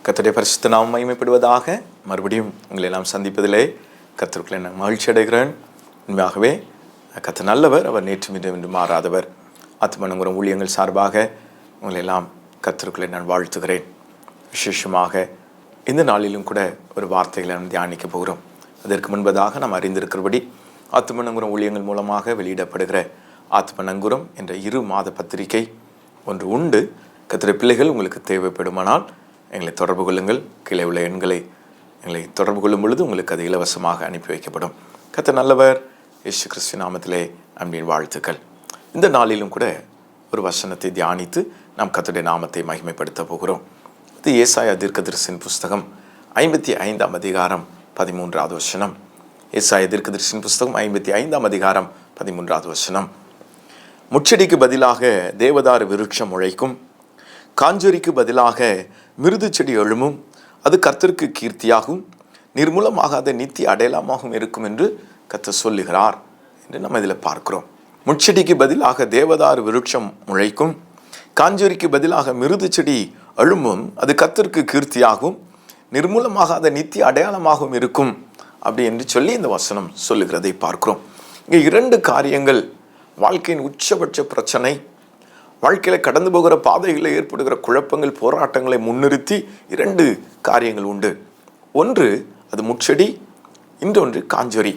கர்த்தருடைய பரிசுத்த நாமம் மகிமைப்படுவதாக. மறுபடியும் உங்களை நாம் சந்திப்பதிலே கர்த்தருக்குள்ளே நான் மகிழ்ச்சி அடைகிறேன். உண்மையாகவே கர்த்தர் நல்லவர், அவர் நேற்றும் இன்று மாறாதவர். ஆத்மனங்குறம் ஊழியங்கள் சார்பாக உங்களை எல்லாம் கர்த்தருக்குள்ளே நான் வாழ்த்துகிறேன். விசேஷமாக இந்த நாளிலும் கூட ஒரு வார்த்தைகளை நாம் தியானிக்க போகிறோம். அதற்கு முன்பதாக நாம் அறிந்திருக்கிறபடி ஆத்மனங்குறம் ஊழியங்கள் மூலமாக வெளியிடப்படுகிற ஆத்மனங்குரம் என்ற 2 மாத பத்திரிகை ஒன்று உண்டு. கர்த்தருடைய பிள்ளைகள் உங்களுக்கு தேவைப்படுமானால் எங்களை தொடர்பு கொள்ளுங்கள். கீழே உள்ள எங்களை தொடர்பு கொள்ளும் பொழுது உங்களுக்கு அது இலவசமாக அனுப்பி வைக்கப்படும். கர்த்தர் நல்லவர். இயேசு கிறிஸ்து நாமத்திலே அன்பின் வாழ்த்துக்கள். இந்த நாளிலும் கூட ஒரு வசனத்தை தியானித்து நாம் கர்த்தருடைய நாமத்தை மகிமைப்படுத்த போகிறோம். இது ஏசாயா தீர்க்கதரிசியின் புஸ்தகம் 55ஆம் அதிகாரம் 13வது வசனம். ஏசாயா தீர்க்கதரிசியின் புஸ்தகம் 55ஆம் அதிகாரம் 13வது வசனம். முச்செடிக்கு பதிலாக தேவதாரு விருட்சம் முளைக்கும், காஞ்சொரிக்கு பதிலாக மிருது செடி எழும்பும், அது கர்த்தருக்கு கீர்த்தியாகும், நிர்மூலமாகாத நித்திய அடையாளமாகவும் இருக்கும் என்று கர்த்தர் சொல்லுகிறார் என்று நம்ம இதில் பார்க்கிறோம். முச்செடிக்கு பதிலாக தேவதாரு விருட்சம் முளைக்கும், காஞ்சொரிக்கு பதிலாக மிருது செடி எழும்பும், அது கர்த்தருக்கு கீர்த்தியாகும், நிர்மூலமாகாத நித்திய அடையாளமாகவும் இருக்கும் அப்படி என்று சொல்லி இந்த வசனம் சொல்லுகிறதை பார்க்கிறோம். இங்கே 2 காரியங்கள், வாழ்க்கையின் உச்சபட்ச பிரச்சனை, வாழ்க்கையில் கடந்து போகிற பாதைகளில் ஏற்படுகிற குழப்பங்கள், போராட்டங்களை முன்னிறுத்தி 2 காரியங்கள் உண்டு. ஒன்று அது முச்செடி, இன்னொன்று காஞ்சொரி.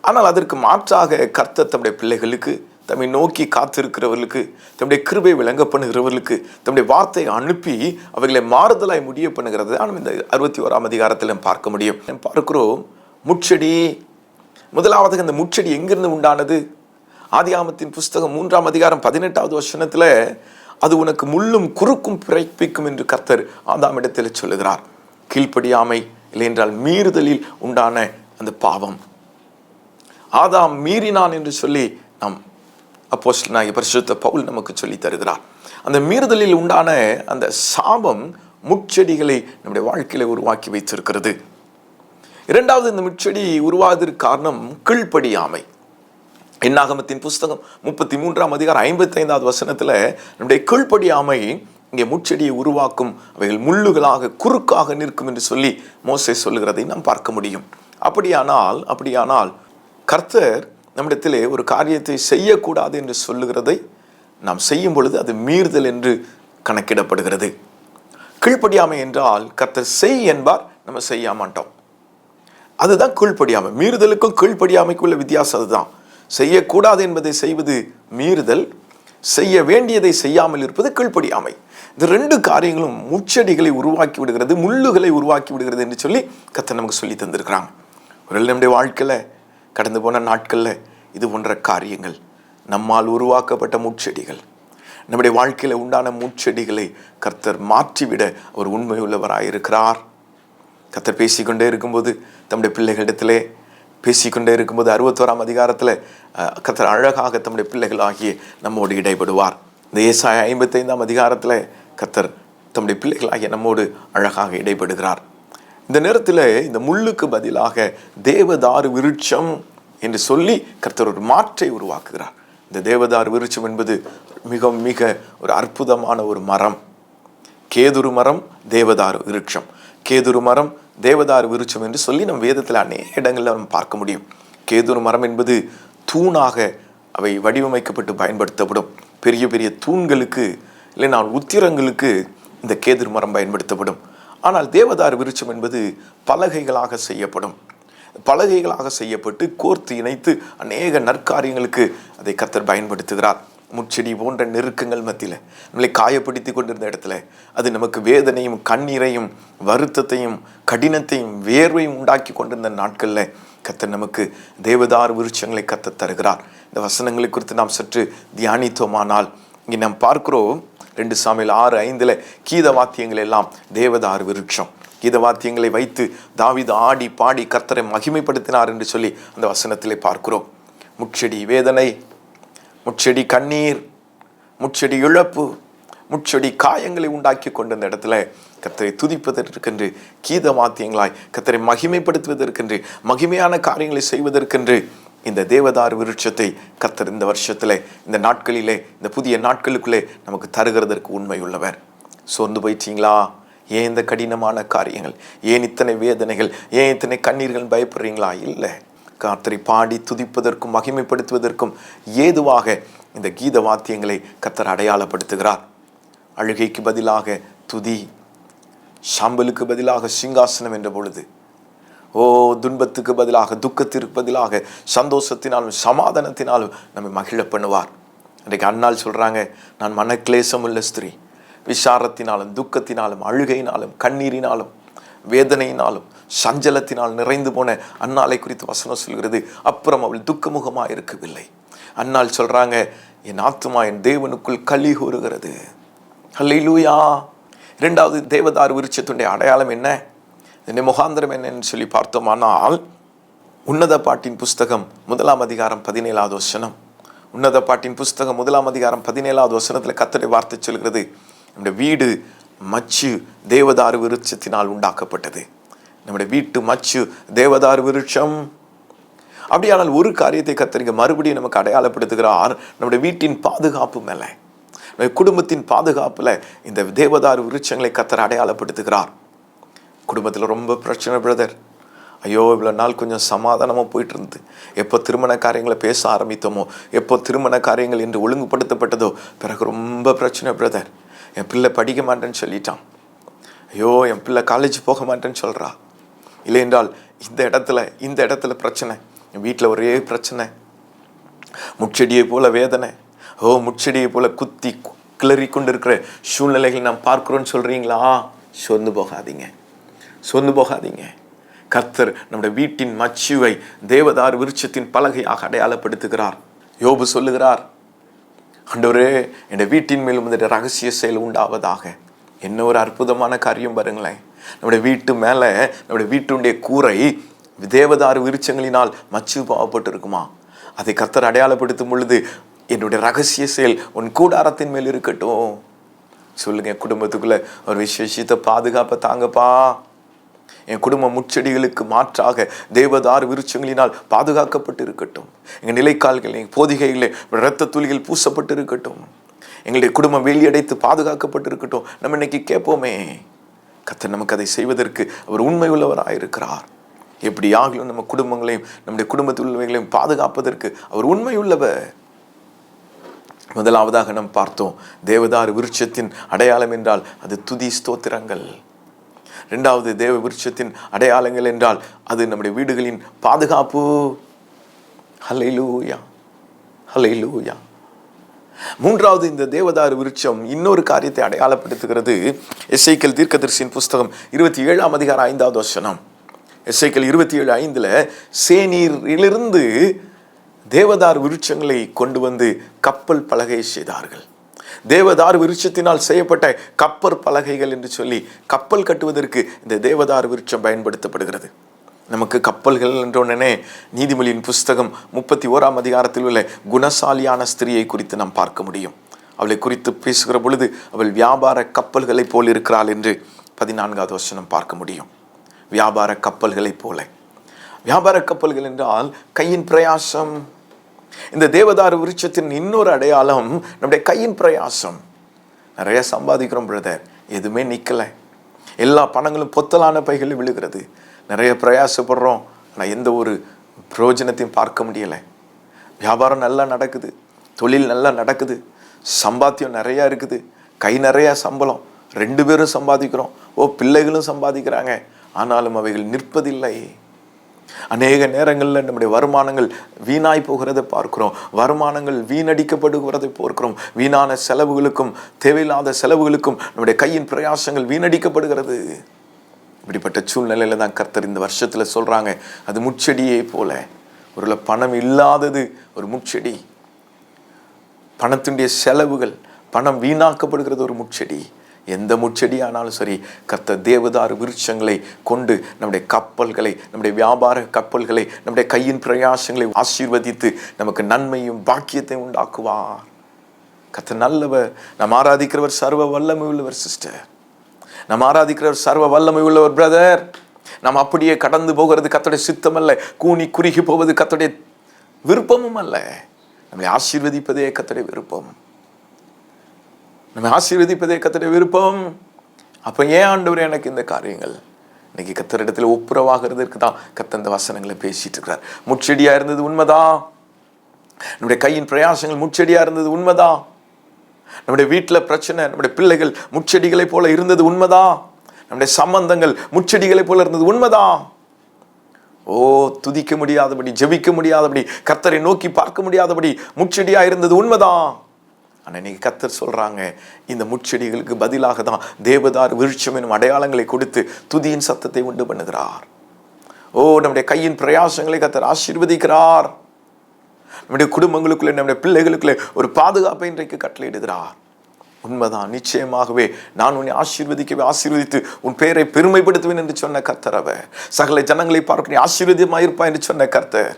ஆனால் அதற்கு மாற்றாக கர்த்தர் தம்முடைய பிள்ளைகளுக்கு, தம்மை நோக்கி காத்திருக்கிறவர்களுக்கு, தம்முடைய கிருபை விளங்க பண்ணுகிறவர்களுக்கு தம்முடைய வார்த்தையை அனுப்பி அவைகளை மாறுதலாய் முடிய பண்ணுகிறது ஆனால் இந்த 61ஆம் அதிகாரத்தில் பார்க்க முடியும். பார்க்கிறோம் முச்செடி. முதலாவதாக அந்த முச்செடி எங்கிருந்து உண்டானது? ஆதியாகமத்தின் புஸ்தகம் 3ஆம் அதிகாரம் 18வது வசனத்தில் அது உனக்கு முள்ளும் குறுக்கும் பிறப்பிக்கும் என்று கர்த்தர் ஆதாமிடத்தில் சொல்லுகிறார். கீழ்ப்படியாமை இல்லை என்றால் மீறுதலில் உண்டான அந்த பாவம், ஆதாம் மீறினான் என்று சொல்லி நாம் அப்போஸ்தலனாகிய பரிசுத்த பவுல் நமக்கு சொல்லி தருகிறார். அந்த மீறுதலில் உண்டான அந்த சாபம் முட்செடிகளை நம்முடைய வாழ்க்கையில உருவாக்கி வைத்திருக்கிறது. இரண்டாவது, இந்த முட்செடி உருவாவதற்கு காரணம் கீழ்ப்படியாமை. என்னாகமத்தின் புஸ்தகம் 33ஆம் அதிகாரம் 55வது வசனத்தில் நம்முடைய கீழ்ப்படியாமை இங்கே முட்செடியை உருவாக்கும், அவைகள் முள்ளுகளாக குறுக்காக நிற்கும் என்று சொல்லி மோசே சொல்லுகிறதை நாம் பார்க்க முடியும். அப்படியானால் கர்த்தர் நம்மிடத்திலே ஒரு காரியத்தை செய்யக்கூடாது என்று சொல்லுகிறதை நாம் செய்யும் பொழுது அது மீறுதல் என்று கணக்கிடப்படுகிறது. கீழ்ப்படியாமை என்றால் கர்த்தர் செய் என்பார், நம்ம செய்ய மாட்டோம். அதுதான் கீழ்ப்படியாமை. மீறுதலுக்கும் கீழ்ப்படியாமைக்குள்ள வித்தியாசம் அதுதான். செய்யக்கூடாது என்பதை செய்வது மீறுதல், செய்ய வேண்டியதை செய்யாமல் இருப்பது கீழ்ப்படியாமை. இந்த 2 காரியங்களும் முச்செடிகளை உருவாக்கி விடுகிறது, முள்ளுகளை உருவாக்கி விடுகிறது என்று சொல்லி கர்த்தர் நமக்கு சொல்லி தந்திருக்கிறாங்க. ஒரு நம்முடைய வாழ்க்கையில் கடந்து போன நாட்களில் இது போன்ற காரியங்கள், நம்மால் உருவாக்கப்பட்ட முட்செடிகள், நம்முடைய வாழ்க்கையில் உண்டான முட்செடிகளை கர்த்தர் மாற்றிவிட அவர் உண்மை உள்ளவராயிருக்கிறார். கர்த்தர் பேசிக்கொண்டே இருக்கும்போது தம்முடைய பிள்ளைகளிடத்திலே பேசிக்கொண்டே இருக்கும்போது 61ஆம் அதிகாரத்தில் கர்த்தர் அழகாக தம்முடைய பிள்ளைகள் ஆகிய நம்மோடு இடைபடுவார். இந்த ஏசாயா 55ஆம் அதிகாரத்தில் கர்த்தர் தம்முடைய பிள்ளைகள் ஆகிய நம்மோடு அழகாக இடைபடுகிறார். இந்த நேரத்தில் இந்த முள்ளுக்கு பதிலாக தேவதாரு விருட்சம் என்று சொல்லி கர்த்தர் ஒரு மாற்றை உருவாக்குகிறார். இந்த தேவதாரு விருட்சம் என்பது மிக ஒரு அற்புதமான ஒரு மரம். கேதுரு மரம், தேவதாரு விருட்சம். கேதுரு மரம், தேவதாரு விருட்சம் என்று சொல்லி நம் வேதத்தில் அநேக இடங்களில் நம்ம பார்க்க முடியும். கேதுரு மரம் என்பது தூணாக அவை வடிவமைக்கப்பட்டு பயன்படுத்தப்படும். பெரிய பெரிய தூண்களுக்கு இல்லைனா உத்திரங்களுக்கு இந்த கேதுரு மரம் பயன்படுத்தப்படும். ஆனால் தேவதாரு விருட்சம் என்பது பலகைகளாக செய்யப்பட்டு கோர்த்து இணைத்து அநேக நற்காரியங்களுக்கு அதை கர்த்தர் பயன்படுத்துகிறார். முட்செடி போன்ற நெருக்கங்கள் மத்தியில் நம்மளை காயப்படுத்தி கொண்டிருந்த இடத்துல அது நமக்கு வேதனையும் கண்ணீரையும் வருத்தத்தையும் கடினத்தையும் வேர்வையும் உண்டாக்கி கொண்டிருந்த நாட்களில் கர்த்தர் நமக்கு தேவதாரு விருட்சங்களை கர்த்தர் தருகிறார். இந்த வசனங்களை குறித்து நாம் சற்று தியானித்தோமானால் இங்கே நாம் பார்க்கிறோம் 2 சாமுவேல் 6:5 கீத வாத்தியங்கள் எல்லாம் தேவதாரு விருட்சம். கீத வாத்தியங்களை வைத்து தாவீது ஆடி பாடி கர்த்தரை மகிமைப்படுத்தினார் என்று சொல்லி அந்த வசனத்திலே பார்க்கிறோம். முட்செடி வேதனை, முட்செடி கண்ணீர், முட்செடி இழப்பு, முட்செடி காயங்களை உண்டாக்கி கொண்டிருந்த இடத்துல கர்த்தரை துதிப்பதற்கென்று கீத வாத்தியங்களாய் கர்த்தரை மகிமைப்படுத்துவதற்கென்று மகிமையான காரியங்களை செய்வதற்கென்று இந்த தேவதாரு விருட்சத்தை கர்த்தர் இந்த வருஷத்தில், இந்த நாட்களிலே, இந்த புதிய நாட்களுக்குள்ளே நமக்கு தருகிறதற்கு உண்மை உள்ளவர். சோர்ந்து போயிட்டீங்களா? ஏன் இந்த கடினமான காரியங்கள், ஏன் இத்தனை வேதனைகள், ஏன் இத்தனை கண்ணீர்கள் பயப்படுறீங்களா? இல்லை, கர்த்தரை பாடி துதிப்பதற்கும் மகிமைப்படுத்துவதற்கும் ஏதுவாக இந்த கீத வாத்தியங்களை கர்த்தர் அடையாளப்படுத்துகிறார். அழுகைக்கு பதிலாக துதி, சாம்பலுக்கு பதிலாக சிங்காசனம் என்ற பொழுது, துன்பத்துக்கு பதிலாக துக்கத்திற்கு பதிலாக சந்தோஷத்தினாலும் சமாதானத்தினாலும் நம்மை மகிழ பண்ணுவார். இன்றைக்கு அன்னாள் சொல்றாங்க, நான் மனக்லேசம் உள்ள ஸ்திரீ, விசாரத்தினாலும் துக்கத்தினாலும் அழுகையினாலும் கண்ணீரினாலும் வேதனையினாலும் சஞ்சலத்தினால் நிறைந்து போன அன்னாளை குறித்து வசனம் சொல்கிறது. அப்புறம் அவள் துக்கமுகமாக இருக்கவில்லை. அன்னாள் சொல்றாங்க, என் ஆத்துமா என் தேவனுக்குள் களி கூறுகிறது. ஹல்லேலூயா. இரண்டாவது தேவதாரு விருட்சத்துடைய அடையாளம் என்ன, இந்த முகாந்திரம் என்னன்னு சொல்லி பார்த்தோமானால், உன்னத பாட்டின் புஸ்தகம் 1 அதிகாரம் 17வது வசனம். உன்னத பாட்டின் புஸ்தகம் 1 அதிகாரம் 17வது வசனத்தில் கர்த்தருடைய வார்த்தை சொல்கிறது, நம்முடைய வீடு மச்சு தேவதாரு விருட்சத்தினால் உண்டாக்கப்பட்டது. நம்முடைய வீட்டு மச்சு தேவதாரு விருட்சம். அப்படியானால் ஒரு காரியத்தை கர்த்தர் மறுபடியும் நமக்கு அடையாளப்படுத்துகிறார். நம்முடைய வீட்டின் பாதுகாப்பு மேலே, குடும்பத்தின் பாதுகாப்புல இந்த தேவதாரு விருட்சங்களை கர்த்தர் அடையாளப்படுத்துகிறார். குடும்பத்தில் ரொம்ப பிரச்சனை பிரதர், ஐயோ இவ்வளோ நாள் கொஞ்சம் சமாதானமாக போயிட்டு இருந்து, எப்போ திருமண காரியங்களை பேச ஆரம்பித்தோமோ, எப்போ திருமண காரியங்கள் என்று ஒழுங்குபடுத்தப்பட்டதோ, பிறகு ரொம்ப பிரச்சனை பிரதர். என் பிள்ளை படிக்க மாட்டேன்னு சொல்லிட்டான், ஐயோ என் பிள்ளை காலேஜ் போக மாட்டேன்னு சொல்கிறா, இல்லை என்றால் இந்த இடத்துல பிரச்சனை, என் வீட்டில் ஒரே பிரச்சனை, முச்செடியை போல வேதனை, முச்செடியை போல குத்தி கிளறி கொண்டு இருக்கிற சூழ்நிலைகள் நாம் பார்க்கிறோன்னு சொல்கிறீங்களா? சோர்ந்து போகாதீங்க. கர்த்தர் நம்முடைய வீட்டின் மச்சுவை தேவதாரு விருட்சத்தின் பலகையாக அடையாளப்படுத்துகிறார். யோபு சொல்லுகிறார், ஆண்டவரே என் வீட்டின் மேலும் இந்த ரகசிய செயல் உண்டாவதாக. என்ன ஒரு அற்புதமான காரியம் பாருங்களேன். நம்முடைய வீட்டு மேலே, நம்முடைய வீட்டுடைய கூரை தேவதாரு விருட்சங்களினால் மச்சு பாவப்பட்டு இருக்குமா? அதை கர்த்தர் அடையாளப்படுத்தும் பொழுது, என்னுடைய ரகசிய செயல் உன் கூடாரத்தின் மேல் இருக்கட்டும். சொல்லுங்க, குடும்பத்துக்குள்ள ஒரு விசேஷத்தை பாதுகாப்பை தாங்கப்பா. என் குடும்ப முச்செடிகளுக்கு மாற்றாக தேவதாரு விருட்சங்களினால் பாதுகாக்கப்பட்டு இருக்கட்டும். எங்கள் நிலைக்கால்கள், எங்கள் போதிகைகளே இரத்த துளிகள் பூசப்பட்டு இருக்கட்டும். எங்களுடைய குடும்பம் வெளியடைத்து பாதுகாக்கப்பட்டு இருக்கட்டும். நம்ம இன்னைக்கு கேட்போமே, கர்த்தர் நமக்கு அதை செய்வதற்கு அவர் உண்மை உள்ளவராயிருக்கிறார். எப்படி ஆகலும் நம்ம குடும்பங்களையும் நம்முடைய குடும்பத்தில் உள்ளவைகளையும் பாதுகாப்பதற்கு அவர் உண்மை உள்ளவர். முதலாவதாக நாம் பார்த்தோம், தேவதாரு விருட்சத்தின் அடையாளம் என்றால் அது துதி ஸ்தோத்திரங்கள். இரண்டாவது, தேவ விருட்சத்தின் அடையாளங்கள் என்றால் அது நம்முடைய வீடுகளின் பாதுகாப்பு. ஹல்லேலூயா, ஹல்லேலூயா. மூன்றாவது, இந்த தேவதாரு விருட்சம் இன்னொரு காரியத்தை அடையாளப்படுத்துகிறது. எசேக்கியேல் தீர்க்கதரிசியின் புஸ்தகம் 27 அதிகாரம் 5வது வசனம். எசேக்கியேல் 27:5 சேனீரிலிருந்து தேவதாரு விருட்சங்களை கொண்டு வந்து கப்பல் பலகை செய்தார்கள். தேவதாரு விருட்சத்தினால் செய்யப்பட்ட கப்பல் பலகைகள் என்று சொல்லி கப்பல் கட்டுவதற்கு இந்த தேவதாரு விருட்சம் பயன்படுத்தப்படுகிறது. நமக்கு கப்பல்கள் என்றோடனே நீதிமொழியின் புஸ்தகம் 31 அதிகாரத்தில் உள்ள குணசாலியான ஸ்திரியை குறித்து நாம் பார்க்க முடியும். அவளை குறித்து பேசுகிற பொழுது அவள் வியாபார கப்பல்களை போல் இருக்கிறாள் என்று 14வது வசனம் பார்க்க முடியும். வியாபார கப்பல்களை போல. வியாபார கப்பல்கள் என்றால் கையின் பிரயாசம். இந்த தேவதாரு விருட்சத்தின் இன்னொரு அடையாளம் நம்முடைய கையின் பிரயாசம். நிறைய சம்பாதிக்கிறோம் பிரதர், எதுவுமே நிக்கல, எல்லா பணங்களும் பொத்தலான பைகளில் விழுகிறது. நிறைய பிரயாசப்படுறோம், ஆனால் எந்த ஒரு பிரயோஜனத்தையும் பார்க்க முடியலை. வியாபாரம் நல்லா நடக்குது, தொழில் நல்லா நடக்குது, சம்பாத்தியம் நிறையா இருக்குது, கை நிறையா சம்பளம், 2 பேரும் சம்பாதிக்கிறோம், பிள்ளைகளும் சம்பாதிக்கிறாங்க, ஆனாலும் அவைகள் நிற்பதில்லை. அநேக நேரங்களில் நம்முடைய வருமானங்கள் வீணாய் போகிறதை பார்க்கிறோம், வருமானங்கள் வீணடிக்கப்படுகிறதை பார்க்கிறோம். வீணான செலவுகளுக்கும் தேவையில்லாத செலவுகளுக்கும் நம்முடைய கையின் பிரயாசங்கள் வீணடிக்கப்படுகிறது. இப்படிப்பட்ட சூழ்நிலையில தான் கர்த்தர் இந்த வருஷத்துல சொல்றாங்க, அது முச்செடியை போல. ஒரு பணம் இல்லாதது ஒரு முச்செடி, பணத்தினுடைய செலவுகள், பணம் வீணாக்கப்படுகிறது ஒரு முச்செடி. எந்த முச்செடி ஆனாலும் சரி, கர்த்தர் தேவதாரு விருட்சங்களை கொண்டு நம்முடைய கப்பல்களை, நம்முடைய வியாபார கப்பல்களை, நம்முடைய கையின் பிரயாசங்களை ஆசீர்வதித்து நமக்கு நன்மையும் பாக்கியத்தையும் உண்டாக்குவார். கர்த்தர் நல்லவர். நாம் ஆராதிக்கிறவர் சர்வ வல்லமை உள்ளவர் சிஸ்டர், நாம் ஆராதிக்கிறவர் சர்வ வல்லமை உள்ளவர் பிரதர். நாம் அப்படியே கடந்து போகிறது கர்த்தருடைய சித்தம் அல்ல, கூனி குறுகி போவது கர்த்தருடைய விருப்பமும் அல்ல. நம்மளை ஆசீர்வதிப்பதே கர்த்தருடைய விருப்பம், நம்மை ஆசீர்வதிப்பதே கர்த்தருடைய விருப்பம். அப்போ ஏன் ஆண்டவரே எனக்கு இந்த காரியங்கள்? இன்னைக்கு கர்த்தரிடத்துல ஒப்புரவாகிறதுக்கு தான் கர்த்தர் இந்த வசனங்களை பேசிட்டு இருக்கிறார். முச்செடியா இருந்தது உண்மைதான். நம்முடைய கையின் பிரயாசங்கள் முச்செடியா இருந்தது உண்மைதான். நம்முடைய வீட்டில் பிரச்சனை, நம்முடைய பிள்ளைகள் முச்செடிகளை போல இருந்தது உண்மைதான். நம்முடைய சம்பந்தங்கள் முச்செடிகளை போல இருந்தது உண்மைதான். துதிக்க முடியாதபடி, ஜெபிக்க முடியாதபடி, கர்த்தரை நோக்கி பார்க்க முடியாதபடி முச்செடியா இருந்தது உண்மைதான். ஆனா இன்னைக்கு கர்த்தர் சொல்றாங்க, இந்த முச்செடிகளுக்கு பதிலாக தான் தேவதார் விருட்சம் எனும் அடையாளங்களை கொடுத்து துதியின் சத்தத்தை உண்டு பண்ணுகிறார். நம்முடைய கையின் பிரயாசங்களை கர்த்தர் ஆசீர்வதிக்கிறார். நம்முடைய குடும்பங்களுக்குள்ளே, நம்முடைய பிள்ளைகளுக்குள்ளே ஒரு பாதுகாப்பை இன்றைக்கு கட்டளையிடுகிறார். உண்மைதான், நிச்சயமாகவே நான் உன்னை ஆசீர்வதிக்கவே ஆசீர்வதித்து உன் பெயரை பெருமைப்படுத்துவேன் என்று சொன்ன கர்த்தர். அவர் சகல ஜனங்களை பார்க்க நீ ஆசீர்வதியமாயிருப்பாய் என்று சொன்ன கர்த்தர்.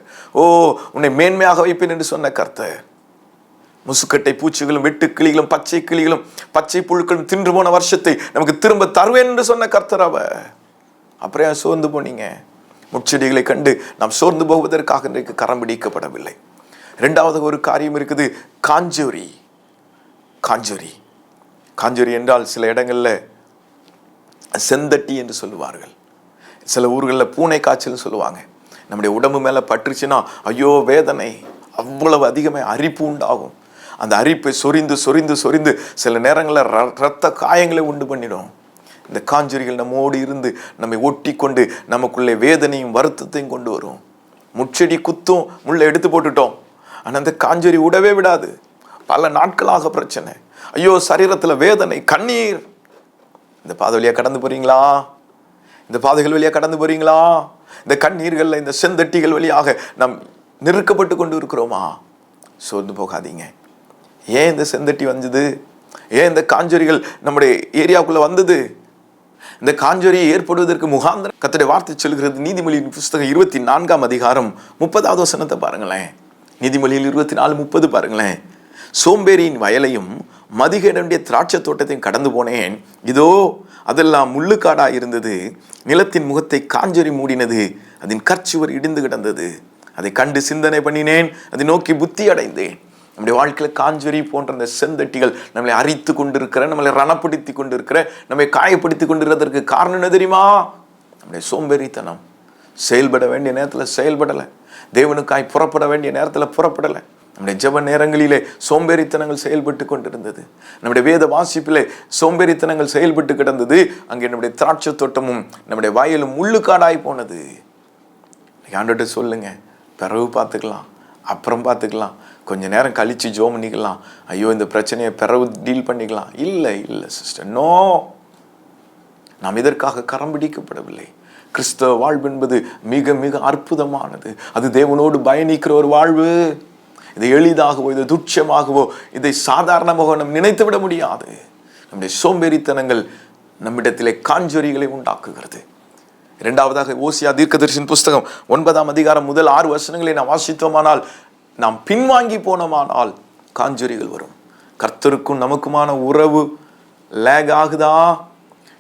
உன்னை மேன்மையாக வைப்பேன் என்று சொன்ன கர்த்தர். முசுக்கட்டை பூச்சிகளும் வெட்டு கிளிகளும் பச்சை கிளிகளும் பச்சை புழுக்களும் தின்று போன வருஷத்தை நமக்கு திரும்ப தருவேன் என்று சொன்ன கர்த்தர். அவர் அப்புறம் சோர்ந்து போனீங்க? முச்செடிகளை கண்டு நாம் சோர்ந்து போவதற்காக இன்றைக்கு கரம் பிடிக்கப்படவில்லை. இரண்டாவது ஒரு காரியம் இருக்குது, காஞ்சோரி. காஞ்சோரி காஞ்சோரி என்றால் சில இடங்கள்ல செந்தட்டி என்று சொல்லுவார்கள், சில ஊர்களில் பூனை காய்ச்சல் சொல்லுவாங்க. நம்முடைய உடம்பு மேல பற்றுச்சுன்னா ஐயோ வேதனை, அவ்வளவு அதிகமாக அரிப்பு உண்டாகும். அந்த அரிப்பை சொரிந்து சொரிந்து சொரிந்து சில நேரங்களில் இரத்த காயங்களை உண்டு பண்ணிடும். இந்த காஞ்சொரிகள் நம்மோடு இருந்து நம்மை ஒட்டி கொண்டு நமக்குள்ளே வேதனையும் வருத்தத்தையும் கொண்டு வரும். முச்செடி குத்தும், முள்ளை எடுத்து போட்டுட்டோம், ஆனால் அந்த காஞ்சொரி விடவே விடாது. பல நாட்களாக பிரச்சனை, ஐயோ சரீரத்தில் வேதனை, கண்ணீர். இந்த பாதை வழியாக கடந்து போறீங்களா? இந்த பாதைகள் வழியாக கடந்து போறீங்களா? இந்த கண்ணீர்கள், இந்த செந்தட்டிகள் வழியாக நாம் நெருக்கப்பட்டு கொண்டு இருக்கிறோமா? சோர்ந்து போகாதீங்க. ஏன் இந்த செந்தட்டி வந்தது? ஏன் இந்த காஞ்சொரிகள் நம்முடைய ஏரியாவுக்குள்ள வந்தது? இந்த காஞ்சொரி ஏற்படுவதற்கு முகாந்திரம் கர்த்தருடைய வார்த்தை சொல்கிறது. நீதிமொழியின் புஸ்தகம் 24ஆம் அதிகாரம் 30வது வசனத்தை பாருங்களேன். நீதிமொழியில் 24:30 பாருங்களேன். சோம்பேறியின் வயலையும் மதிகேடனுடைய திராட்சை தோட்டத்தையும் கடந்து போனேன், இதோ அதெல்லாம் முள்ளுக்காடா இருந்தது, நிலத்தின் முகத்தை காஞ்சொரி மூடினது, அதன் கற்சுவர் இடிந்து கிடந்தது. அதை கண்டு சிந்தனை பண்ணினேன், அதை நோக்கி புத்தி அடைந்தேன். நம்முடைய வாழ்க்கையில் காஞ்சொரி போன்ற அந்த செந்தட்டிகள் நம்மளை அரித்து கொண்டிருக்கிற, நம்மளை ரணப்படுத்தி கொண்டிருக்கிற, நம்மை காயப்படுத்தி கொண்டிருக்கிறதற்கு காரணம் என்ன தெரியுமா? நம்முடைய சோம்பேறித்தனம். செயல்பட வேண்டிய நேரத்தில் செயல்படலை, தேவனுக்காய் புறப்பட வேண்டிய நேரத்தில் புறப்படலை. நம்முடைய ஜெப நேரங்களிலே சோம்பேறித்தனங்கள் செயல்பட்டு கொண்டிருந்தது. நம்முடைய வேத வாசிப்பிலே சோம்பேறித்தனங்கள் செயல்பட்டு கிடந்தது. அங்கே நம்முடைய திராட்சை தோட்டமும் நம்முடைய வயலும் முள்ளுக்காடாய் போனது. ஆண்டவர்கிட்ட சொல்லுங்க, பிறகு பார்த்துக்கலாம், அப்புறம் பார்த்துக்கலாம், கொஞ்ச நேரம் கழிச்சு ஜோம் பண்ணிக்கலாம், ஐயோ இந்த பிரச்சனையை பிறகு டீல் பண்ணிக்கலாம். இல்லை இல்லை சிஸ்டர், நோ. நாம் இதற்காக கரம் பிடிக்கப்படவில்லை. கிறிஸ்தவ வாழ்வு என்பது மிக மிக அற்புதமானது. அது தேவனோடு பயணிக்கிற ஒரு வாழ்வு. இதை எளிதாகவோ, இதை துட்சமாகவோ, இதை சாதாரணமாக நாம் நினைத்து விட முடியாது. நம்முடைய சோம்பேறித்தனங்கள் நம்மிடத்திலே காஞ்சொரிகளை உண்டாக்குகிறது. இரண்டாவதாக ஓசியா தீர்க்கதரிசியின் புஸ்தகம் 9ஆம் அதிகாரம் முதல் 6 வசனங்களை நாம் வாசித்தோமானால், நாம் பின்வாங்கி போனோமானால் காஞ்சொரிகள் வரும். கர்த்தருக்கும் நமக்குமான உறவு லேக் ஆகுதா?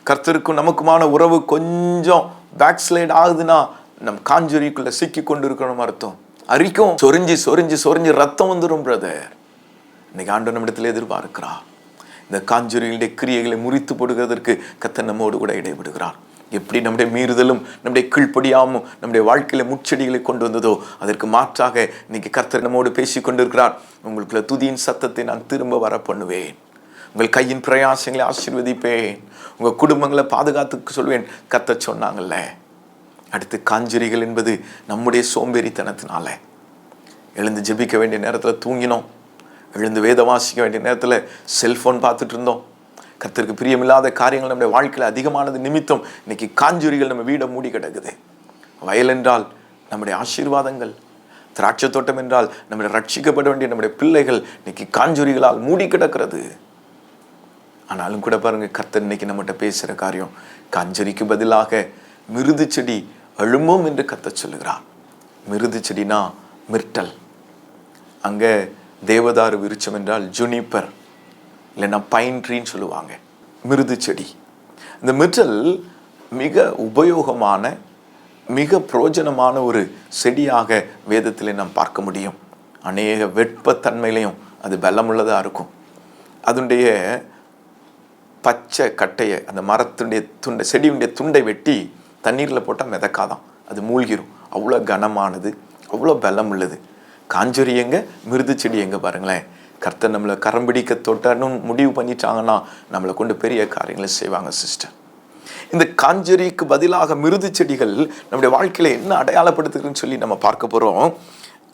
கர்த்தருக்கும் நமக்குமான உறவு கொஞ்சம் பேக் ஸ்லைட் ஆகுதுன்னா நம் காஞ்சொரிக்குள்ள சிக்கி கொண்டு இருக்கணும் அர்த்தம். அரிக்கும், சொரிஞ்சு சொரிஞ்சு சொரிஞ்சு ரத்தம் வந்துடும் பிரதர். இன்னைக்கு ஆண்டவர் நம்மிடத்தில் எதிர்பார்க்கிறார். இந்த காஞ்சொரிகளுடைய கிரியைகளை முறித்து போடுகிறதற்கு கர்த்தர் நம்மோடு கூட இடைவிடுகிறார். எப்படி நம்முடைய மீறுதலும் நம்முடைய கீழ்ப்படியாமும் நம்முடைய வாழ்க்கையில முச்செடிகளை கொண்டு வந்ததோ, அதற்கு மாற்றாக இன்னைக்கு கர்த்தர் நம்மோடு பேசி கொண்டிருக்கிறார். உங்களுக்குள்ள துதியின் சத்தத்தை நான் திரும்ப வர பண்ணுவேன், உங்கள் கையின் பிரயாசங்களை ஆசீர்வதிப்பேன், உங்க குடும்பங்களை பாதுகாத்துக்கு சொல்வேன் கர்த்தர் சொன்னாங்கல்ல. அடுத்து காஞ்சொரிகள் என்பது நம்முடைய சோம்பேறித்தனத்தினால. எழுந்து ஜெபிக்க வேண்டிய நேரத்தில் தூங்கினோம், எழுந்து வேத வாசிக்க வேண்டிய நேரத்தில் செல்போன் பார்த்துட்டு இருந்தோம். கர்த்தருக்கு பிரியமில்லாத காரியங்கள் நம்முடைய வாழ்க்கையில் அதிகமானது நிமித்தம் இன்னைக்கு காஞ்சொரிகள் நம்ம வீடை மூடி கிடக்குது. வயல் என்றால் நம்முடைய ஆசீர்வாதங்கள், திராட்சை தோட்டம் என்றால் நம்முடைய ரட்சிக்கப்பட வேண்டிய நம்முடைய பிள்ளைகள் இன்னைக்கு காஞ்சொரிகளால் மூடி கிடக்கிறது. ஆனாலும் கூட பாருங்க, கர்த்தர் இன்னைக்கு நம்மகிட்ட பேசுகிற காரியம், காஞ்சொரிக்கு பதிலாக மிருது செடி எழும்பும் என்று கர்த்தர் சொல்லுகிறார். மிருது செடினா மிர்டல், அங்கே தேவதாரு விருட்சம் என்றால் ஜுனிப்பர், இல்லைன்னா பைன் ட்ரீன்னு சொல்லுவாங்க. மிருது செடி, இந்த மிர்டல் மிக உபயோகமான மிக பிரயோஜனமான ஒரு செடியாக வேதத்தில் நாம் பார்க்க முடியும். அநேக வெப்பத்தன்மையிலையும் அது பலமுள்ளதாக இருக்கும். அதனுடைய பச்சை கட்டையை, அந்த மரத்துடைய துண்டை, செடியுடைய துண்டை வெட்டி தண்ணீரில் போட்டால் மிதக்காதான், அது மூழ்கிரும். அவ்வளோ கனமானது, அவ்வளோ பலம் உள்ளது. காஞ்சொரி எங்க, மிருது செடி எங்க பாருங்களேன். கர்த்தர் நம்மளை கரம் பிடிக்க தொட்டான்னு முடிவு பண்ணிட்டாங்கன்னா நம்மளை கொண்டு பெரிய காரியங்களை செய்வாங்க சிஸ்டர். இந்த காஞ்சொரிக்கு பதிலாக மிருது செடிகள் நம்முடைய வாழ்க்கையில என்ன அடையாளப்படுத்துதுன்னு சொல்லி நம்ம பார்க்க போறோம்.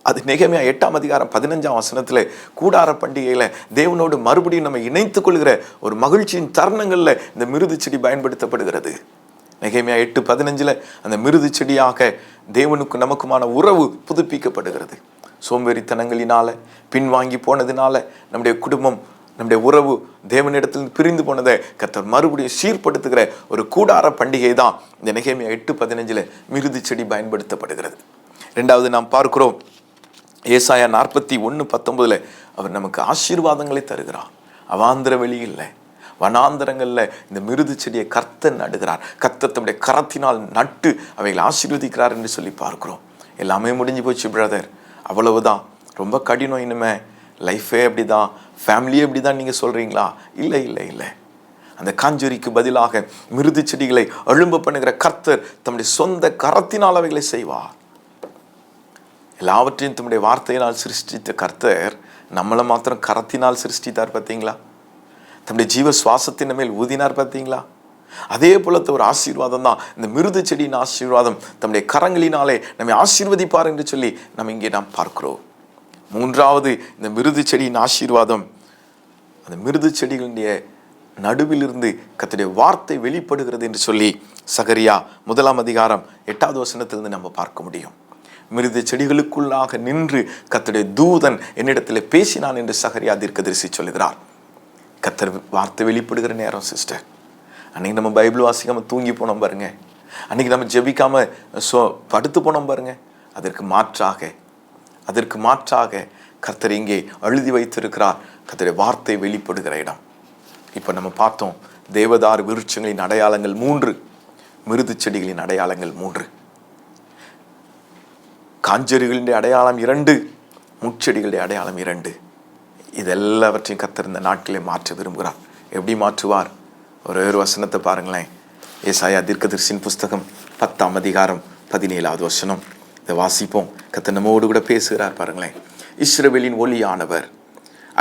அது நெகேமியா 8ஆம் அதிகாரம் 15ஆம் வசனத்துல கூடார பண்டிகையில தேவனோடு மறுபடியும் நம்ம இணைத்துக் கொள்கிற ஒரு மகிழ்ச்சியின் தருணங்கள்ல இந்த மிருது செடி பயன்படுத்தப்படுகிறது. நெகேமியா 8:15 அந்த மிருது செடியாக தேவனுக்கு நமக்குமான உறவு புதுப்பிக்கப்படுகிறது. சோம்பேறித்தனங்களினால, பின்வாங்கி போனதுனால நம்முடைய குடும்பம், நம்முடைய உறவு தேவனிடத்தில் பிரிந்து போனதை கர்த்தர் மறுபடியும் சீர்படுத்துகிற ஒரு கூடார பண்டிகை தான் இந்த நெகேமியா 8:15 மிருது செடி பயன்படுத்தப்படுகிறது. இரண்டாவது நாம் பார்க்கிறோம், ஏசாயா 41:19 அவர் நமக்கு ஆசீர்வாதங்களை தருகிறார். அவாந்திர வெளியில், வனாந்தரங்கள்ல இந்த மிருது செடியை கர்த்தர் நடுகிறார். கர்த்தர் தம்முடைய கரத்தினால் நட்டு அவைகளை ஆசீர்வதிக்கிறார் என்று சொல்லி பார்க்கிறோம். எல்லாமே முடிஞ்சு போச்சு பிரதர், அவ்வளவுதான், ரொம்ப கடினம், இனிமே லைஃபே அப்படிதான், ஃபேமிலியே அப்படிதான் நீங்க சொல்றீங்களா? இல்லை இல்லை இல்லை. அந்த காஞ்சொரிக்கு பதிலாக மிருது செடிகளை எழும்ப பண்ணுகிற கர்த்தர் தம்முடைய சொந்த கரத்தினால் அவைகளை செய்வார். எல்லாவற்றையும் தம்முடைய வார்த்தையினால் சிருஷ்டித்த கர்த்தர் நம்மளை மாத்திரம் கரத்தினால் சிருஷ்டித்தார் பார்த்தீங்களா? தம்முடைய ஜீவ சுவாசத்தின் மேல் ஊதினார் பார்த்தீங்களா? அதே போல ஒரு ஆசீர்வாதம் தான் இந்த மிருது செடியின் ஆசீர்வாதம். தம்முடைய கரங்களினாலே நம்மை ஆசீர்வதிப்பார் என்று சொல்லி நம்ம இங்கே நாம் பார்க்கிறோம். மூன்றாவது, இந்த மிருது செடியின் ஆசீர்வாதம், அந்த மிருது செடிகளுடைய நடுவிலிருந்து கர்த்தருடைய வார்த்தை வெளிப்படுகிறது என்று சொல்லி சகரியா 1ஆம் அதிகாரம் 8வது வசனத்திலிருந்து நம்ம பார்க்க முடியும். மிருது செடிகளுக்குள்ளாக நின்று கர்த்தருடைய தூதன் என்னிடத்தில் பேசினான் என்று சகரியா தீர்க்கதரிசி சொல்லுகிறார். கர்த்தர் வார்த்தை வெளிப்படுகிற நேரம் சிஸ்டர். அன்னைக்கு நம்ம பைபிள் வாசிக்காம தூங்கி போனோம் பாருங்க, அன்னைக்கு நம்ம ஜெபிக்காம படுத்து போனோம் பாருங்க. அதற்கு மாற்றாக கர்த்தர் இங்கே எழுதி வைத்திருக்கிறார் கர்த்தருடைய வார்த்தை வெளிப்படுகிற இடம். இப்போ நம்ம பார்த்தோம், தேவதாரு விருட்சங்களின் அடையாளங்கள் 3, மிருது செடிகளின் அடையாளங்கள் 3, காஞ்சொரிகளின் அடையாளம் 2, முட்செடிகளுடைய அடையாளம் 2. இதெல்லாவற்றையும் கர்த்தர் இந்த நாட்களே மாற்ற விரும்புகிறார். எப்படி மாற்றுவார்? ஒரே ஒரு வசனத்தை பாருங்களேன். ஏசாயா தீர்க்கதரிசியின் புஸ்தகம் 10ஆம் அதிகாரம் 17வது வசனம். இதை வாசிப்போம். கர்த்தர் நம்மோடு கூட பேசுகிறார் பாருங்களேன். இஸ்ரவேலின் ஒளியானவர்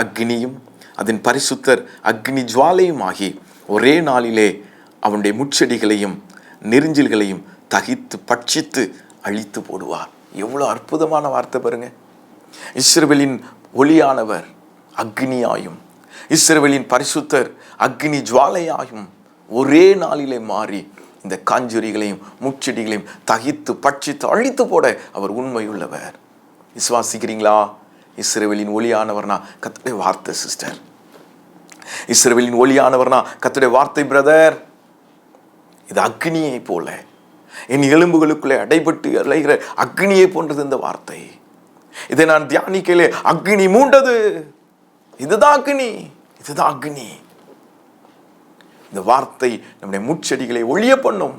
அக்னியும் அதன் பரிசுத்தர் அக்னி ஜுவாலையும் ஆகி ஒரே நாளிலே அவனுடைய முட்செடிகளையும் நெரிஞ்சில்களையும் தகித்து பட்சித்து அழித்து போடுவார். எவ்வளோ அற்புதமான வார்த்தை பாருங்க. இஸ்ரவேலின் ஒளியானவர் அக்னியாயும் இஸ்ரவேலின் பரிசுத்தர் அக்னி ஜுவாலையாயும் ஒரே நாளிலே மாறி இந்த காஞ்சொரிகளையும் முட்செடிகளையும் தகித்து பட்சித்து அழித்து போட அவர் உண்மையுள்ளவர். விசுவாசிக்கிறீங்களா? இஸ்ரவேலின் ஒளியானவர்னா கர்த்தருடைய வார்த்தை சிஸ்டர். இஸ்ரவேலின் ஒளியானவர்னா கர்த்தருடைய வார்த்தை பிரதர். இது அக்னியை போல, என் எலும்புகளுக்குள்ளே அடைபட்டு அலைகிற அக்னியை போன்றது இந்த வார்த்தை. இதை நான் தியானிக்கலே அக்னி மூண்டது. இதுதான் அக்னி, இதுதான் அக்னி. இந்த வார்த்தை நம்முடைய முட்செடிகளை ஒழிய பண்ணும்.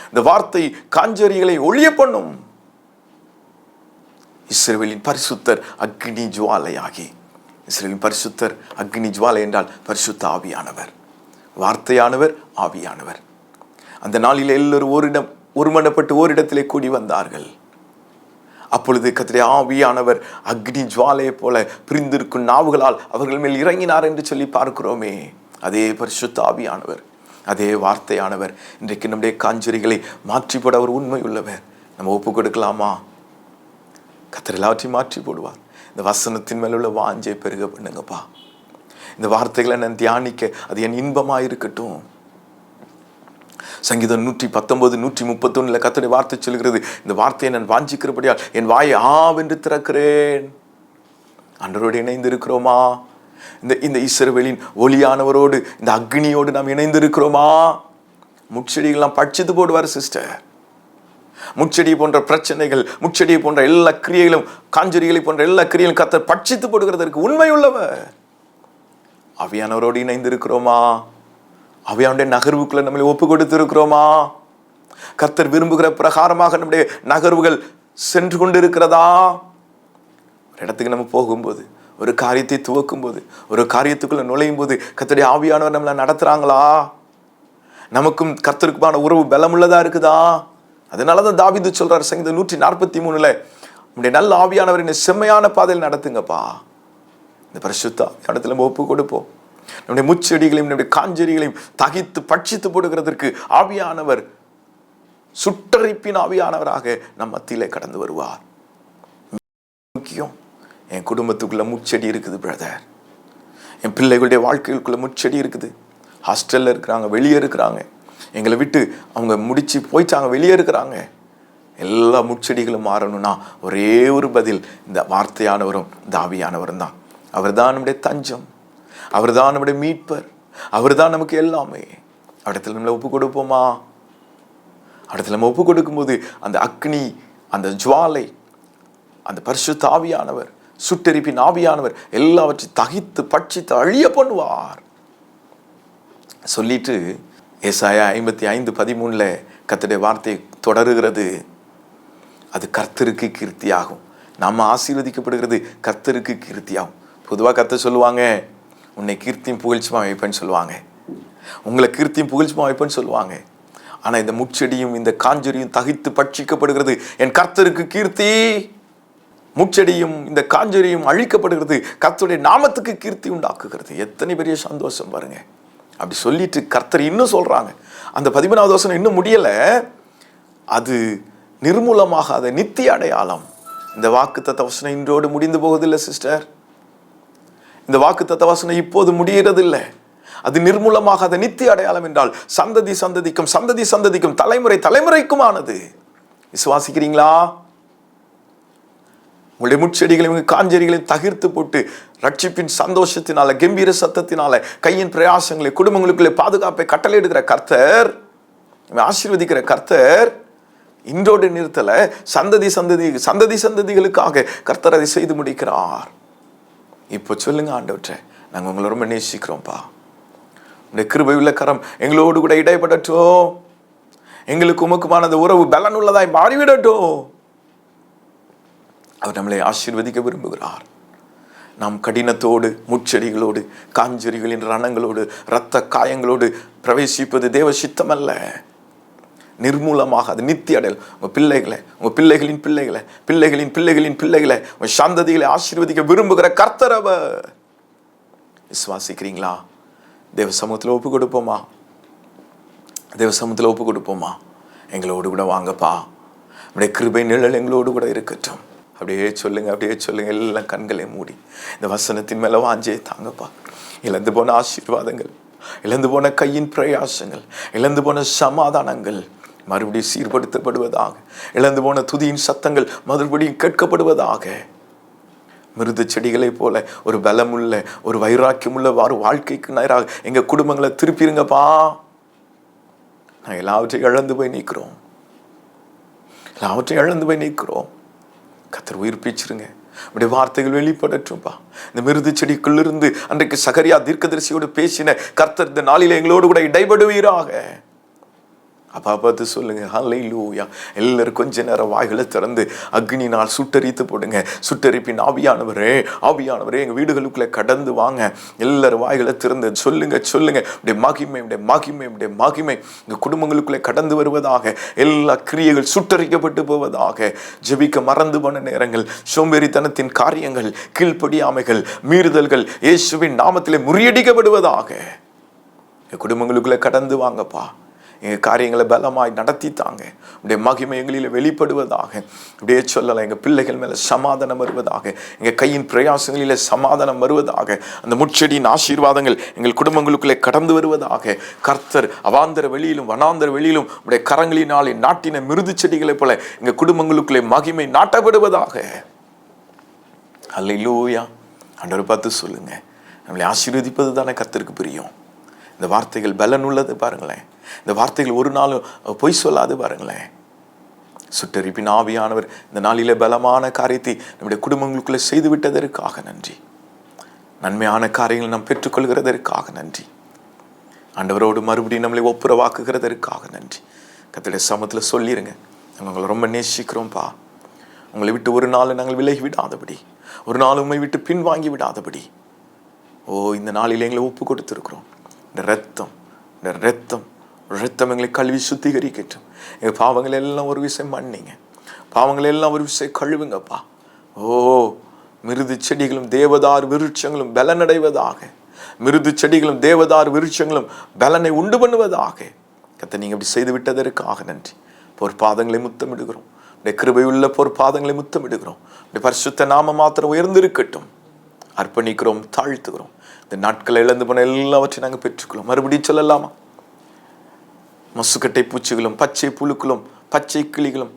இந்த வார்த்தை காஞ்சொரிகளை ஒழிய பண்ணும். இஸ்ரவேலின் பரிசுத்தர் அக்னி ஜுவாலையாகி, இஸ்ரவேலின் பரிசுத்தர் அக்னி ஜுவாலை என்றால் பரிசுத்த ஆவியானவர், வார்த்தையானவர், ஆவியானவர். அந்த நாளில் எல்லோரும் ஒருமனப்பட்டு ஓரிடத்திலே கூடி வந்தார்கள். அப்பொழுது கர்த்தருடைய ஆவியானவர் அக்னி ஜுவாலையை போல பிரிந்திருக்கும் நாவுகளால் அவர்கள் மேல் இறங்கினார் என்று சொல்லி பார்க்கிறோமே. அதே பரிசுத்த ஆவியானவர், அதே வார்த்தையானவர் இன்றைக்கு நம்முடைய காஞ்சொரிகளை மாற்றி போட அவர் உண்மை உள்ளவர். நம்ம ஒப்பு கொடுக்கலாமா? கர்த்தர் எல்லாவற்றையும் மாற்றி போடுவார். இந்த வசனத்தின் மேல் உள்ள வாஞ்சை பெருக பண்ணுங்கப்பா. இந்த வார்த்தைகளை நான் தியானிக்க அது என் இன்பமாக இருக்கட்டும். சங்கீதம் 119, 131 கர்த்தருடைய வார்த்தை சொல்கிறது, இந்த வார்த்தையை நான் வாஞ்சிக்கிறபடியால் என் வாயை ஆவென்று திறக்கிறேன். ஆண்டவரோடு இணைந்து இருக்கிறோமா? இந்த இஸ்ரவேலின் ஒளியானவரோடு, இந்த அக்னியோடு நாம் இணைந்து இருக்கிறோமா? முட்செடிகள்லாம் பட்சித்து போடுவார் சிஸ்டர். முட்செடி போன்ற பிரச்சனைகள், முட்செடியை போன்ற எல்லா கிரியைகளும், காஞ்சொரிகளை போன்ற எல்லா கிரியைகளும் கர்த்தர் பட்சித்து போடுகிறதற்கு உண்மை உள்ளவர். ஆவியானவரோடு இணைந்து இருக்கிறோமா? ஆவியானுடைய நகர்வுக்குள்ள நம்மளை ஒப்பு கொடுத்து இருக்கிறோமா? கர்த்தர் விரும்புகிற பிரகாரமாக நம்முடைய நகர்வுகள் சென்று கொண்டு இருக்கிறதா? ஒரு இடத்துக்கு நம்ம போகும்போது, ஒரு காரியத்தை துவக்கும் போது, ஒரு காரியத்துக்குள்ள நுழையும் போது கர்த்தருடைய ஆவியானவர் நம்மளை நடத்துறாங்களா? நமக்கும் கர்த்தருக்குமான உறவு பலமுள்ளதா இருக்குதா? அதனாலதான் தாவீது சொல்றார் சங்கீதம் 143 நம்முடைய நல்ல ஆவியானவர் என்னை செம்மையான பாதையில் நடத்துங்கப்பா. இந்த பரிசுத்த இடத்துல நம்ம ஒப்பு கொடுப்போம். நம்முடைய முச்செடிகளையும் நம்முடைய காஞ்செடிகளையும் தகித்து பட்சித்து போடுகிறதற்கு ஆவியானவர் சுட்டரிப்பின் ஆவியானவராக நம் மத்தியிலே கடந்து வருவார். முக்கியம், என் குடும்பத்துக்குள்ள முச்செடி இருக்குது பிரதர், என் பிள்ளைகளுடைய வாழ்க்கைகளுக்குள்ள முச்செடி இருக்குது. ஹாஸ்டல்ல இருக்கிறாங்க, வெளியே இருக்கிறாங்க, எங்களை விட்டு அவங்க முடிச்சு போயிட்டாங்க, வெளியே இருக்கிறாங்க. எல்லா முச்செடிகளும் மாறணும்னா ஒரே ஒரு பதில், இந்த வார்த்தையானவரும் இந்த ஆவியானவரும் தான். அவர் தான் நம்முடைய தஞ்சம், அவர் தான் நம்முடைய மீட்பர், அவர் தான் நமக்கு எல்லாமே. இடத்துல நம்மளை ஒப்பு கொடுப்போமா? இடத்துல நம்ம ஒப்பு கொடுக்கும்போது அந்த அக்னி, அந்த ஜுவாலை, அந்த பரிசுத்த ஆவியானவர், சுட்டெரிப்பின் ஆவியானவர் எல்லாவற்றையும் தகித்து பட்சித்து அழிய பண்ணுவார். சொல்லிட்டு ஏசாயா 55:13 கர்த்தருடைய வார்த்தை தொடருகிறது. அது கர்த்தருக்கு கீர்த்தியாகும். நம்ம ஆசீர்வதிக்கப்படுகிறது கர்த்தருக்கு கீர்த்தியாகும். பொதுவாக கர்த்தர் சொல்லுவாங்க, உன்னை கீர்த்தியும் புகழ்ச்சியுமா வைப்பேன்னு சொல்லுவாங்க, உங்களை கீர்த்தியும் புகழ்ச்சியுமா வைப்பேன்னு சொல்லுவாங்க. ஆனால் இந்த முச்செடியும் இந்த காஞ்செடியும் தகித்து பட்சிக்கப்படுகிறது, என் கர்த்தருக்கு கீர்த்தி. முச்செடியும் இந்த காஞ்செடியும் அழிக்கப்படுகிறது, கர்த்தருடைய நாமத்துக்கு கீர்த்தி உண்டாக்குகிறது. எத்தனை பெரிய சந்தோஷம் பாருங்க. அப்படி சொல்லிட்டு கர்த்தர் இன்னும் சொல்றாங்க, அந்த 13வது வசனம் இன்னும் முடியல, அது நிர்மூலமாகாத நித்திய அடையாளம். இந்த வாக்குத்தத்த வசனம் இன்றோடு முடிந்து போவதில்லை சிஸ்டர். இந்த வாக்குத்தத்த வசனம் இப்போது முடிகிறது இல்லை, அது நிர்மூலமாகாத நித்திய அடையாளம் என்றால் சந்ததி சந்ததிக்கும், சந்ததி சந்ததிக்கும், தலைமுறை தலைமுறைக்குமானது. விசுவாசிக்கிறீங்களா? உங்களுடைய முச்செடிகளையும் காஞ்செடிகளையும் தகிர்த்து போட்டு ரட்சிப்பின் சந்தோஷத்தினால, கம்பீர சத்தத்தினால, கையின் பிரயாசங்களை, குடும்பங்களுக்குள்ளே பாதுகாப்பை கட்டளையிடுகிற கர்த்தர், ஆசீர்வதிக்கிற கர்த்தர் இன்றோடு நிறுத்தல, சந்ததி சந்ததிகளுக்காக கர்த்தர் அதை செய்து முடிக்கிறார். இப்போ சொல்லுங்க, ஆண்டவரே நாங்கள் உங்களை ரொம்ப நேசிக்கிறோம்ப்பா, உடைய கிருபை உள்ள கரம் எங்களோடு கூட இடைப்படட்டும், எங்களுக்கு உமக்குமான உறவு பலனுள்ளதாய் மாறிவிடட்டும். அவர் நம்மளை ஆசீர்வதிக்க விரும்புகிறார். நாம் கடினத்தோடு, முச்செடிகளோடு, காஞ்செடிகளின் ரணங்களோடு, இரத்த காயங்களோடு பிரவேசிப்பது தேவ சித்தம் அல்ல. நிர்மூலமாக அது நித்திய அடையல். உங்க பிள்ளைகளை, உங்க பிள்ளைகளின் பிள்ளைகளை, பிள்ளைகளின் பிள்ளைகளின் பிள்ளைகளை, உங்க சந்ததிகளை ஆசீர்வதிக்க விரும்புகிற கர்த்தர் அவர். விசுவாசிக்கிறீங்களா? தேவ சமூகத்தில் ஒப்பு கொடுப்போமா? தேவ சமூகத்தில் ஒப்பு கொடுப்போமா? எங்களோடு கூட வாங்கப்பா, உடைய கிருபை நிழல் எங்களோடு கூட இருக்கட்டும். அப்படியே சொல்லுங்க, அப்படியே சொல்லுங்க. எல்லாம் கண்களை மூடி இந்த வசனத்தின் மேல வாஞ்சே தாங்கப்பா. இழந்து போன ஆசீர்வாதங்கள், இழந்து போன கையின் பிரயாசங்கள், இழந்து போன சமாதானங்கள் மறுபடியும் சீர்படுத்தப்படுவதாக, இழந்து போன துதியின் சத்தங்கள் மறுபடியும் கேட்கப்படுவதாக. மிருது செடிகளை போல ஒரு பலமுள்ள, ஒரு வைராக்கியமுள்ள வாழ்க்கைக்கு நேராக எங்க குடும்பங்களை திருப்பிருங்கப்பா. நான் எல்லாவற்றையும் இழந்து போய் நிற்கிறோம், எல்லாவற்றையும் இழந்து போய் நிற்கிறோம். கர்த்தர் உயிர்ப்பிச்சிருங்க, உடைய வார்த்தைகள் வெளிப்படட்டும்பா. இந்த மிருது செடிக்குள்ளிருந்து அன்றைக்கு சகரியா தீர்க்கதரிசியோடு பேசின கர்த்தர் இந்த நாளில் எங்களோடு கூட இடைபடுவீராக. அப்பா பார்த்து சொல்லுங்க, ஹல்லேலூயா. எல்லாரும் கொஞ்ச நேரம் வாய்களை திறந்து அக்னினால் சுட்டரித்து போடுங்க. சுட்டரிப்பின் ஆவியானவரே, ஆவியானவரே எங்க வீடுகளுக்குள்ளே கடந்து வாங்க. எல்லாரும் வாய்களை திறந்து சொல்லுங்க, சொல்லுங்க. உடைய மகிமை, உடைய மகிமை, உடைய மகிமை இந்த குடும்பங்களுக்குள்ளே கடந்து வருவதாக. எல்லா கிரியைகள் சுட்டரிக்கப்பட்டு போவதாக. ஜெபிக்க மறந்து போன நேரங்கள், சோம்பேறித்தனத்தின் காரியங்கள், கீழ்ப்படியாமைகள், மீறுதல்கள் இயேசுவின் நாமத்திலே முறியடிக்கப்படுவதாக. குடும்பங்களுக்குள்ளே கடந்து வாங்கப்பா. எங்கள் காரியங்களை பலமாய் நடத்தித்தாங்க. உடைய மகிமை எங்களில் வெளிப்படுவதாக. இப்படியே சொல்லலாம், எங்கள் பிள்ளைகள் மேலே சமாதானம் வருவதாக, எங்கள் கையின் பிரயாசங்களில் சமாதானம் வருவதாக. அந்த முச்செடியின் ஆசீர்வாதங்கள் எங்கள் குடும்பங்களுக்குள்ளே கடந்து வருவதாக. கர்த்தர் அவாந்தர வெளியிலும் வனாந்தர வெளியிலும் உடைய கரங்களினாலே நாட்டின மிருது செடிகளைப் போல எங்கள் குடும்பங்களுக்குள்ளே மகிமை நாட்டப்படுவதாக. அல்லேலூயா. ஆண்டவரை பார்த்து சொல்லுங்க, நம்மளை ஆசீர்வதிப்பது தானே கர்த்தருக்கு பிரியம். இந்த வார்த்தைகள் பலன் உள்ளது பாருங்களேன். இந்த வார்த்தைகள் ஒரு நாளும் பொய் சொல்லாது பாருங்களேன். சுட்டரிப்பின் ஆவியானவர் இந்த நாளிலே பலமான காரியத்தை நம்முடைய குடும்பங்களுக்குள்ளே செய்து விட்டதற்காக நன்றி. நன்மையான காரியங்களை நாம் பெற்றுக்கொள்கிறதற்காக நன்றி. ஆண்டவரோடு மறுபடியும் நம்மளை ஒப்புரவாக்குகிறதற்காக நன்றி. கர்த்தருடைய சமூகத்தில் சொல்லிடுங்க, நாங்கள் உங்களை ரொம்ப நேசிக்கிறோம்ப்பா. உங்களை விட்டு ஒரு நாள் நாங்கள் விலகி விடாதபடி, ஒரு நாள் உண்மை விட்டு பின்வாங்கி விடாதபடி இந்த நாளில் எங்களை ஒப்பு கொடுத்திருக்கிறோம். இந்த ரத்தம் எங்களை கழுவி சுத்திகரிக்கட்டும். எங்கள் பாவங்கள் எல்லாம் ஒரு விஷயம் மன்னிங்க, பாவங்கள் எல்லாம் ஒரு விஷயம் கழுவுங்கப்பா. மிருது செடிகளும் தேவதார் விருட்சங்களும் பலனடைவதாக, மிருது செடிகளும் தேவதார் விருட்சங்களும் பலனை உண்டு பண்ணுவதாக. கர்த்தர் நீங்க அப்படி செய்து விட்டதற்காக நன்றி. பொற்பாதங்களை முத்தமிடுகிறோம், கிருபையுள்ள பொற்பாதங்களை முத்தமிடுகிறோம். பரிசுத்த நாம மாத்திரம் உயர்ந்திருக்கட்டும். அர்ப்பணிக்கிறோம், தாழ்த்துகிறோம். இந்த நாட்களை இழந்து போன எல்லாவற்றையும் நாங்கள் பெற்றுக்கிறோம். மறுபடியும் சொல்லலாமா? மசுக்கட்டை பூச்சிகளும் பச்சை புழுக்களும் பச்சை கிளிகளும்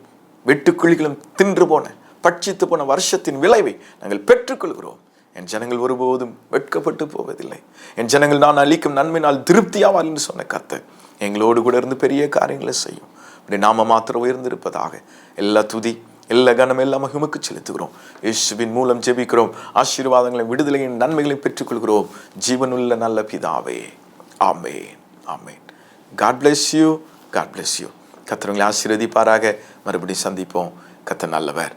வெட்டுக்கிளிகளும் தின்று போன பட்சித்து போன வருஷத்தின் விளைவை நாங்கள் பெற்றுக்கொள்கிறோம். என் ஜனங்கள் ஒருபோதும் வெட்கப்பட்டு போவதில்லை. என் ஜனங்கள் நான் அளிக்கும் நன்மையினால் திருப்தியாவார் என்று சொன்ன கர்த்தர் எங்களோடு கூட இருந்து பெரிய காரியங்களை செய்யும். அப்படி நாம மாத்திரம் உயர்ந்திருப்பதாக. எல்லா துதி, எல்லா கனம், எல்லாம் மகிமைக்கு செலுத்துகிறோம். இயேசுவின் மூலம் ஜெபிக்கிறோம். ஆசீர்வாதங்களையும் விடுதலையின் நன்மைகளையும் பெற்றுக்கொள்கிறோம். ஜீவனுள்ள நல்ல பிதாவே, ஆமென், ஆமென். God bless you. God bless you. கர்த்தர் உங்களை ஆசீர்வதிப்பாராக. மறுபடியும் சந்திப்போம். கர்த்தர் நல்லவர்.